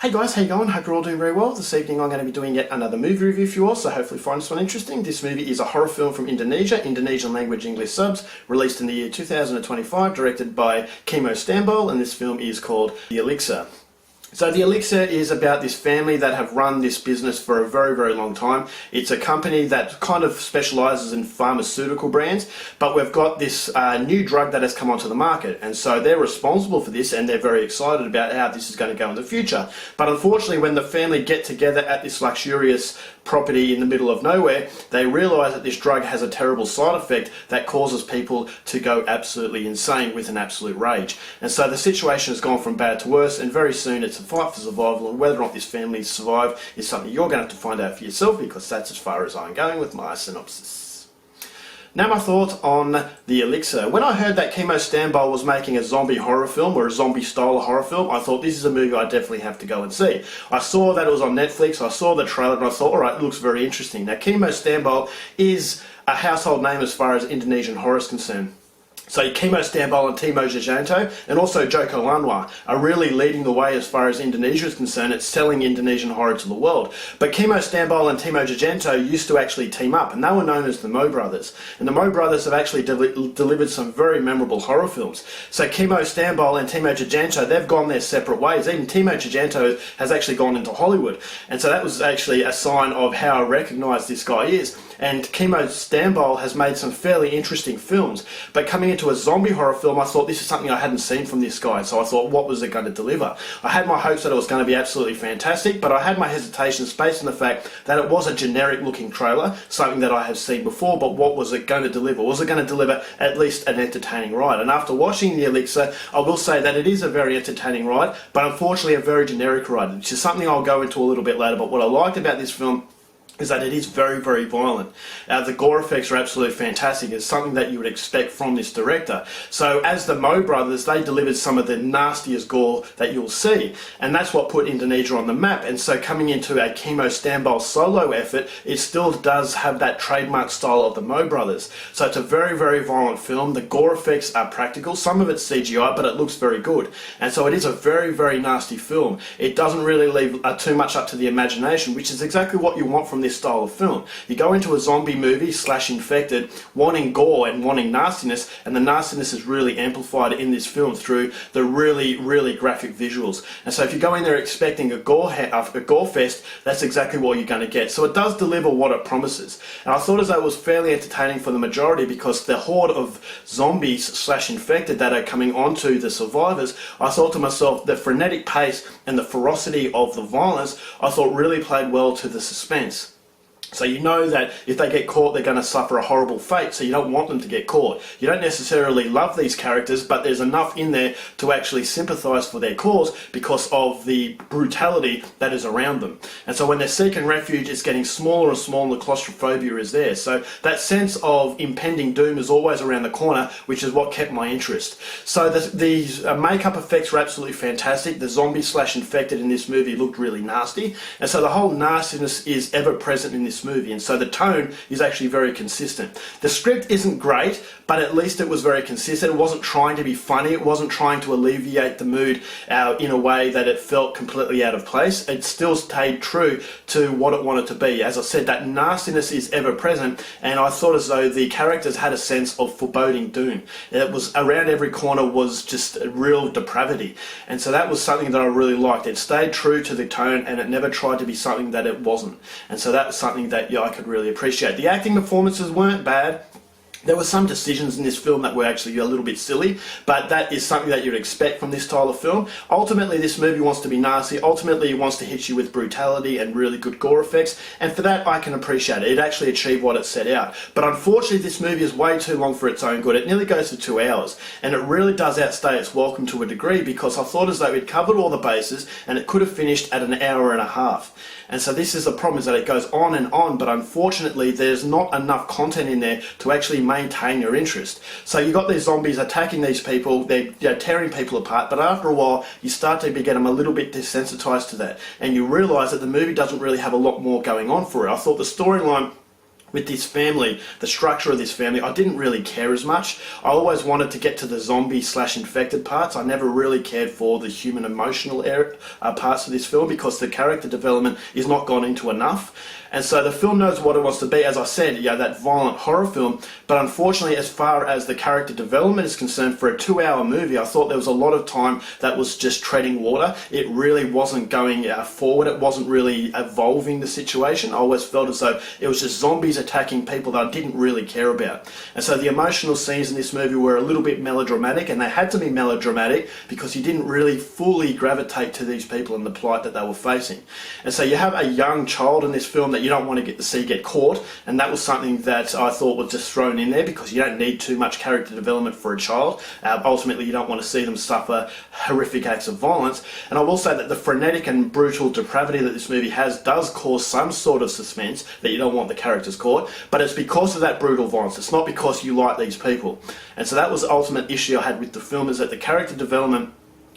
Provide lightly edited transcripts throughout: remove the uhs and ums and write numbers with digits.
Hey guys, how you going? Hope you're all doing very well. This evening I'm going to be doing yet another movie review for you all, so hopefully find this one interesting. This movie is a horror film from Indonesia, Indonesian language English subs, released in the year 2025, directed by Kimo Stambol, and this film is called The Elixir. So The Elixir is about this family that have run this business for a very, very long time. It's a company that kind of specialises in pharmaceutical brands, but we've got this new drug that has come onto the market, and so they're responsible for this and they're very excited about how this is going to go in the future. But unfortunately, when the family get together at this luxurious property in the middle of nowhere, they realise that this drug has a terrible side effect that causes people to go absolutely insane with an absolute rage. And so the situation has gone from bad to worse, and very soon it's a fight for survival, and whether or not this family survive is something you're going to have to find out for yourself, because that's as far as I'm going with my synopsis. Now my thoughts on The Elixir. When I heard that Kimo Stambol was making a zombie horror film, or a zombie style horror film, I thought this is a movie I definitely have to go and see. I saw that it was on Netflix, I saw the trailer, and I thought, alright, it looks very interesting. Now Kimo Stambol is a household name as far as Indonesian horror is concerned. So Kimo Stambol and Timo Tjahjanto, and also Joko Anwar, are really leading the way as far as Indonesia is concerned. It's selling Indonesian horror to the world. But Kimo Stambol and Timo Tjahjanto used to actually team up, and they were known as the Mo Brothers. And the Mo Brothers have actually delivered some very memorable horror films. So Kimo Stambol and Timo Tjahjanto, they've gone their separate ways. Even Timo Tjahjanto has actually gone into Hollywood. And so that was actually a sign of how recognised this guy is. And Kimo Stambol has made some fairly interesting films, but coming into a zombie horror film, I thought this is something I hadn't seen from this guy, so I thought, what was it going to deliver? I had my hopes that it was going to be absolutely fantastic, but I had my hesitations based on the fact that it was a generic looking trailer, something that I have seen before, but what was it going to deliver? Was it going to deliver at least an entertaining ride? And after watching The Elixir, I will say that it is a very entertaining ride, but unfortunately a very generic ride, which is something I'll go into a little bit later. But what I liked about this film is that it is very, very violent. The gore effects are absolutely fantastic. It's something that you would expect from this director. So as the Mo Brothers, they delivered some of the nastiest gore that you'll see. And that's what put Indonesia on the map. And so coming into a Kimo Stambol solo effort, it still does have that trademark style of the Mo Brothers. So it's a very, very violent film. The gore effects are practical. Some of it's CGI, but it looks very good. And so it is a very, very nasty film. It doesn't really leave too much up to the imagination, which is exactly what you want from this style of film. You go into a zombie movie / infected wanting gore and wanting nastiness, and the nastiness is really amplified in this film through the really, really graphic visuals. And so if you go in there expecting a gore fest, that's exactly what you're going to get. So it does deliver what it promises. And I thought as though it was fairly entertaining for the majority, because the horde of zombies / infected that are coming onto the survivors, I thought to myself, the frenetic pace and the ferocity of the violence, I thought really played well to the suspense. So you know that if they get caught, they're going to suffer a horrible fate, so you don't want them to get caught. You don't necessarily love these characters, but there's enough in there to actually sympathise for their cause because of the brutality that is around them. And so when they're seeking refuge, it's getting smaller and smaller, the claustrophobia is there. So that sense of impending doom is always around the corner, which is what kept my interest. So the makeup effects were absolutely fantastic. The zombies / infected in this movie looked really nasty. And so the whole nastiness is ever present in this movie, and so the tone is actually very consistent. The script isn't great, but at least it was very consistent. It wasn't trying to be funny, it wasn't trying to alleviate the mood in a way that it felt completely out of place. It still stayed true to what it wanted to be. As I said, that nastiness is ever present, and I thought as though the characters had a sense of foreboding doom. It was around every corner was just a real depravity, and so that was something that I really liked. It stayed true to the tone, and it never tried to be something that it wasn't, and so that was something that I could really appreciate. The acting performances weren't bad. There were some decisions in this film that were actually a little bit silly, but that is something that you'd expect from this style of film. Ultimately, this movie wants to be nasty. Ultimately, it wants to hit you with brutality and really good gore effects, and for that, I can appreciate it. It actually achieved what it set out. But unfortunately, this movie is way too long for its own good. It nearly goes for 2 hours, and it really does outstay its welcome to a degree, because I thought as though it covered all the bases, and it could have finished at 1.5 hours. And so this is the problem, is that it goes on and on, but unfortunately there's not enough content in there to actually maintain your interest. So you've got these zombies attacking these people, they're tearing people apart, but after a while you start to get them a little bit desensitized to that, and you realise that the movie doesn't really have a lot more going on for it. I thought the storyline with this family, the structure of this family, I didn't really care as much. I always wanted to get to the zombie / infected parts. I never really cared for the human emotional parts of this film because the character development is not gone into enough. And so the film knows what it wants to be, as I said, that violent horror film. But unfortunately, as far as the character development is concerned, for a 2-hour movie, I thought there was a lot of time that was just treading water. It really wasn't going forward. It wasn't really evolving the situation. I always felt as though it was just zombies attacking people that I didn't really care about. And so the emotional scenes in this movie were a little bit melodramatic, and they had to be melodramatic because you didn't really fully gravitate to these people and the plight that they were facing. And so you have a young child in this film that you don't want to see get caught, and that was something that I thought was just thrown in there because you don't need too much character development for a child. Ultimately, you don't want to see them suffer horrific acts of violence. And I will say that the frenetic and brutal depravity that this movie has does cause some sort of suspense that you don't want the characters caught, but it's because of that brutal violence. It's not because you like these people. And so that was the ultimate issue I had with the film, is that the character development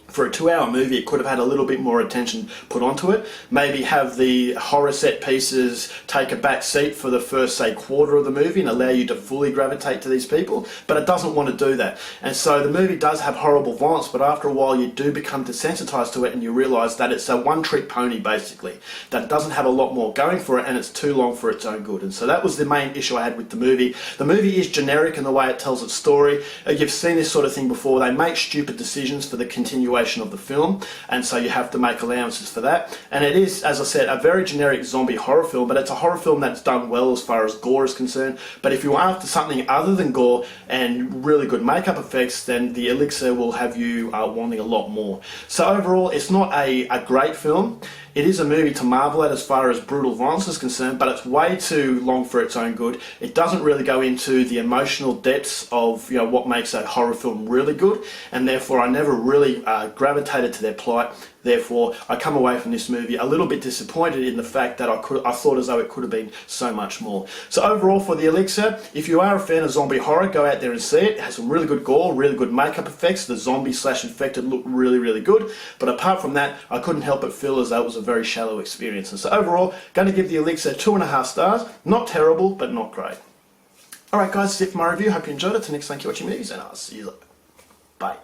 for a 2-hour movie, it could have had a little bit more attention put onto it. Maybe have the horror set pieces take a back seat for the first, say, quarter of the movie and allow you to fully gravitate to these people, but it doesn't want to do that. And so the movie does have horrible violence, but after a while you do become desensitized to it and you realise that it's a one-trick pony, basically, that it doesn't have a lot more going for it and it's too long for its own good. And so that was the main issue I had with the movie. The movie is generic in the way it tells its story. You've seen this sort of thing before. They make stupid decisions for the continuation of the film, and so you have to make allowances for that. And it is, as I said, a very generic zombie horror film, but it's a horror film that's done well as far as gore is concerned. But if you're after something other than gore and really good makeup effects, then the Elixir will have you wanting a lot more. So overall, it's not a great film. It is a movie to marvel at as far as brutal violence is concerned, but it's way too long for its own good. It doesn't really go into the emotional depths of what makes a horror film really good, and therefore I never really gravitated to their plight. Therefore, I come away from this movie a little bit disappointed in the fact that I thought as though it could have been so much more. So overall, for the Elixir, if you are a fan of zombie horror, go out there and see it. It has some really good gore, really good makeup effects. The zombie / infected look really, really good. But apart from that, I couldn't help but feel as though it was a very shallow experience. And so overall, going to give the Elixir 2.5 stars. Not terrible, but not great. Alright guys, that's it for my review. Hope you enjoyed it. Till next time, keep watching movies, and I'll see you later. Bye.